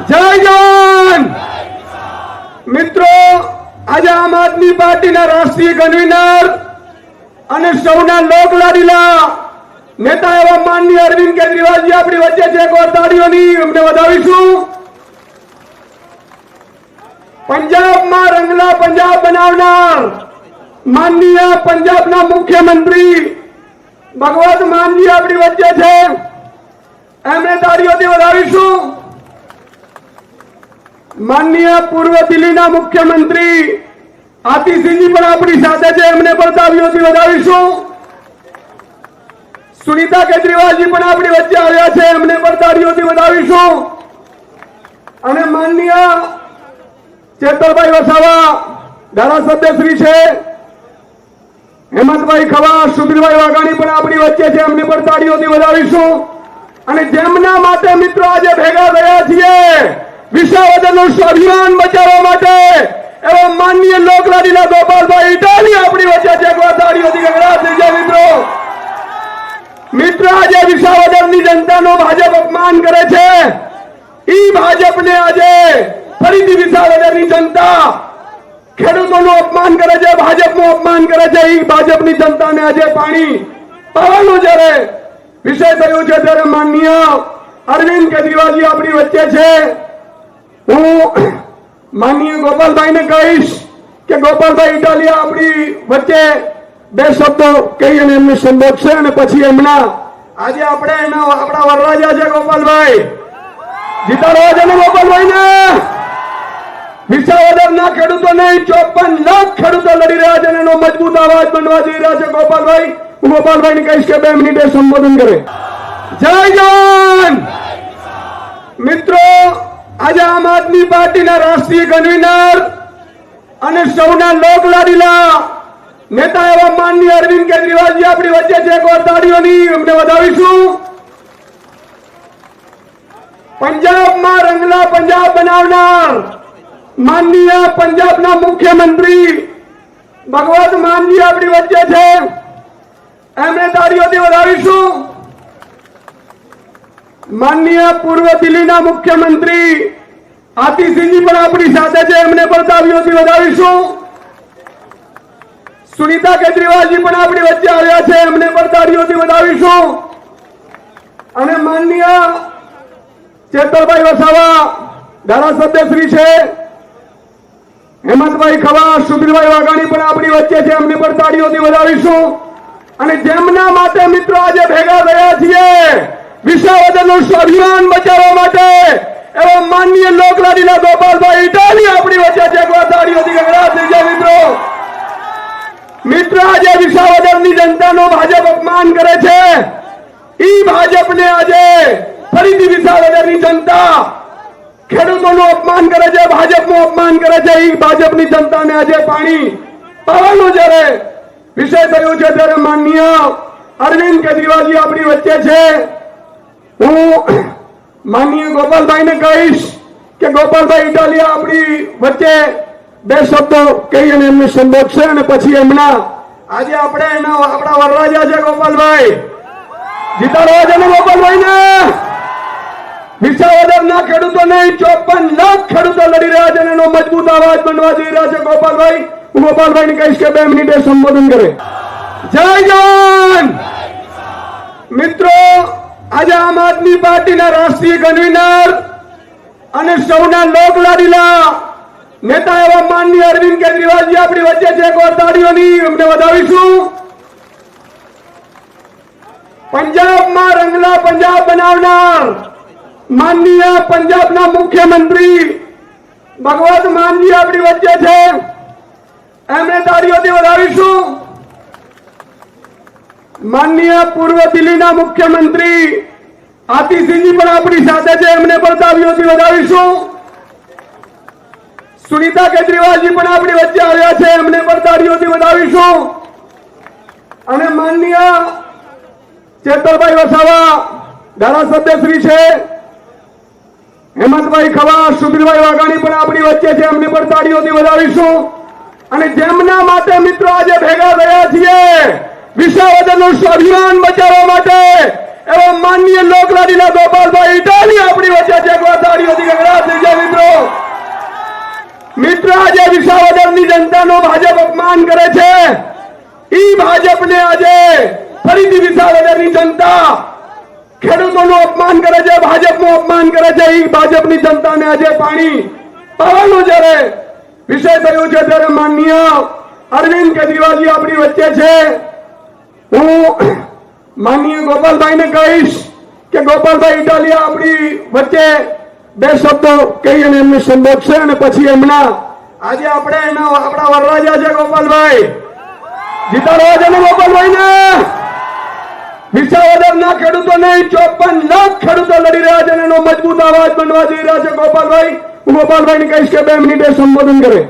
જય જવાન મિત્રો, આજે આમ આદમી પાર્ટીના રાષ્ટ્રીય કન્વીનર અને સૌના લોકલાડીલા નેતા એવા માનનીય અરવિંદ કેજરીવાલજી આપણી વચ્ચે છે. એકવાર તાળીઓની અમને વધાવીશું. પંજાબમાં રંગલા પંજાબ બનાવનાર માનનીય પંજાબના મુખ્યમંત્રી ભગવત માનજી આપણી વચ્ચે છે. એમને તાળીઓથી વધાવીશું. માનનીય પૂર્વ દિલ્હીના મુખ્યમંત્રી આતિશિંહજી પણ આપણી સાથે છે. એમને પણ તાળીઓથી વધાવીશું. સુનીતા કેજરીવાલજી પણ આપણી વચ્ચે આવ્યા છે. એમને પણ તાળીઓથી વધાવીશું. અને માનનીય ચેતરભાઈ વસાવા ધારાસભ્ય શ્રી છે. હેમંતભાઈ ખવા, સુધીરભાઈ વાઘાણી પણ આપણી વચ્ચે છે. એમને પણ તાળીઓથી વધાવીશું. અને જેમના માટે મિત્રો આજે ભેગા થયા છીએ વિસાવદરનું સ્વાભિમાન બચાવવા માટે એવા માનનીય લોકલાડીલા ગોપાલભાઈ ઇટાલી આપણી વચ્ચે છે. એકવાર તાળીઓથી ગગડાટ થઈ જાય. મિત્રો આજે વિસાવદરની જનતાનો ભાજપ અપમાન કરે છે. ઈ ભાજપને આજે ફરીથી વિસાવદરની જનતા ખેડૂતોનું અપમાન કરે છે, ભાજપનું અપમાન કરે છે. ઈ ભાજપની જનતાને આજે પાણી પાવાનું જ્યારે વિષય થયું છે ત્યારે માનનીય અરવિંદ કેજરીવાલજી આપણી વચ્ચે છે. હું માનનીય ગોપાલભાઈને કહીશ કે ગોપાલભાઈ ઇટાલિયા આપણી વચ્ચે બે શબ્દો કહી અને એમને સંબોધશે અને પછી એમના આજે આપણા વરરાજા છે ગોપાલભાઈ, જીતાડવા છે ને ગોપાલભાઈને. વિસાવદરના ખેડૂતો નહીં, 54 લાખ ખેડૂતો લડી રહ્યા છે અને એનો મજબૂત અવાજ બનવા જઈ રહ્યા છે ગોપાલભાઈ. હું ગોપાલભાઈને કહીશ કે 2 મિનિટે સંબોધન કરે. જય જવાન મિત્રો, આજે આમ આદમી પાર્ટીના રાષ્ટ્રીય કન્વીનર અને સૌના લોકલાડીલા નેતા એવા માનનીય અરવિંદ કેજરીવાલજી આપણી વચ્ચે છે. એકવાર તાળીઓની અમને વધાવીશું. પંજાબમાં રંગલા પંજાબ બનાવનાર માનનીય પંજાબના મુખ્યમંત્રી ભગવત માનજી આપણી વચ્ચે છે. એમને તાળીઓથી વધાવીશું. માનનીય પૂર્વ દિલ્હીના મુખ્યમંત્રી આતિશિંહજી પણ આપણી સાથે છે. એમને પણ તાળીઓથી વધાવીશું. સુનીતા કેજરીવાલજી પણ આપણી વચ્ચે આવ્યા છે. એમને પણ તાળીઓથી વધાવીશું. અને માનનીય ચેતરભાઈ વસાવા ધારાસભ્ય શ્રી છે. હેમંતભાઈ ખવા, સુધીરભાઈ વાઘાણી પણ આપણી વચ્ચે છે. એમને પણ તાળીઓથી વધાવીશું. અને જેમના માટે મિત્રો આજે ભેગા થયા છીએ વિસાવદરનું સ્વાભિમાન બચાવવા માટે એવા માનનીય લોકલાડીલા ગોપાલભાઈ ઇટાલી આપણી વચ્ચે છે. એકવાર તાળીઓથી ગગડાટ થઈ જાય. મિત્રો આજે વિસાવદરની જનતાનો ભાજપ અપમાન કરે છે. ઈ ભાજપને આજે ફરીથી વિસાવદરની જનતા ખેડૂતોનું અપમાન કરે છે, ભાજપનું અપમાન કરે છે. ઈ ભાજપની જનતાને આજે પાણી પાવાનું જ્યારે વિષય થયું છે ત્યારે માનનીય અરવિંદ કેજરીવાલજી આપણી વચ્ચે છે. હું માનનીય ગોપાલભાઈને કહીશ કે ગોપાલભાઈ ઇટાલિયા આપણી વચ્ચે બે શબ્દો કહી અને એમને સંબોધશે અને પછી એમના આજે આપણા વરરાજા છે ગોપાલભાઈ, જીતાડવા છે ને ગોપાલભાઈને. વિસાવદરના ખેડૂતો નહીં, 54 લાખ ખેડૂતો લડી રહ્યા છે અને એનો મજબૂત અવાજ બનવા જઈ રહ્યા છે ગોપાલભાઈ. હું ગોપાલભાઈને કહીશ કે 2 મિનિટે સંબોધન કરે. જય જવાન મિત્રો, આજે આમ આદમી પાર્ટીના રાષ્ટ્રીય કન્વીનર અને સૌના લોકલાડીલા નેતા એવા માનનીય અરવિંદ કેજરીવાલજી આપણી વચ્ચે છે. એકવાર તાળીઓની અમને વધાવીશું. પંજાબમાં રંગલા પંજાબ બનાવનાર માનનીય પંજાબના મુખ્યમંત્રી ભગવત માનજી આપણી વચ્ચે છે. એમને તાળીઓથી વધાવીશું. માનનીય પૂર્વ દિલ્હીના મુખ્યમંત્રી આતિશિંહજી પણ આપણી સાથે છે. એમને પણ તાળીઓથી વધાવીશું. સુનીતા કેજરીવાલજી પણ આપણી વચ્ચે આવ્યા છે. એમને પણ તાળીઓથી વધાવીશું. અને માનનીય ચેતરભાઈ વસાવા ધારાસભ્ય શ્રી છે. હેમંતભાઈ ખવા, સુધીરભાઈ વાઘાણી પણ આપણી વચ્ચે છે. એમને પણ તાળીઓથી વધાવીશું. અને જેમના માટે મિત્રો આજે ભેગા થયા છીએ વિસાવદરનું સ્વાભિમાન બચાવવા માટે એવા માનનીય લોકલાડીલા ગોપાલભાઈ ઇટાલી આપણી વચ્ચે છે. એકવાર તાળીઓથી ગગડાટ મિત્રો આજે વિસાવદરની જનતાનો ભાજપ અપમાન કરે છે. ઈ ભાજપને આજે ફરીથી વિસાવદરની જનતા ખેડૂતોનું અપમાન કરે છે, ભાજપનું અપમાન કરે છે. ઈ ભાજપની જનતાને આજે પાણી પાવાનું જ્યારે વિષય થયું છે ત્યારે માનનીય અરવિંદ કેજરીવાલજી આપણી વચ્ચે છે. હું માનનીય ગોપાલભાઈને કહીશ કે ગોપાલભાઈ ઇટાલિયા આપણી વચ્ચે બે શબ્દો કહી અને એમને સંબોધશે અને પછી એમના આજે આપણા વરરાજા છે ગોપાલભાઈ, જીતાડવા છે ને ગોપાલભાઈને. વિસાવદરના ખેડૂતો નહીં, 54 લાખ ખેડૂતો લડી રહ્યા છે અને એનો મજબૂત અવાજ બનવા જઈ રહ્યા છે ગોપાલભાઈ. હું ગોપાલભાઈને કહીશ કે 2 મિનિટે સંબોધન કરે.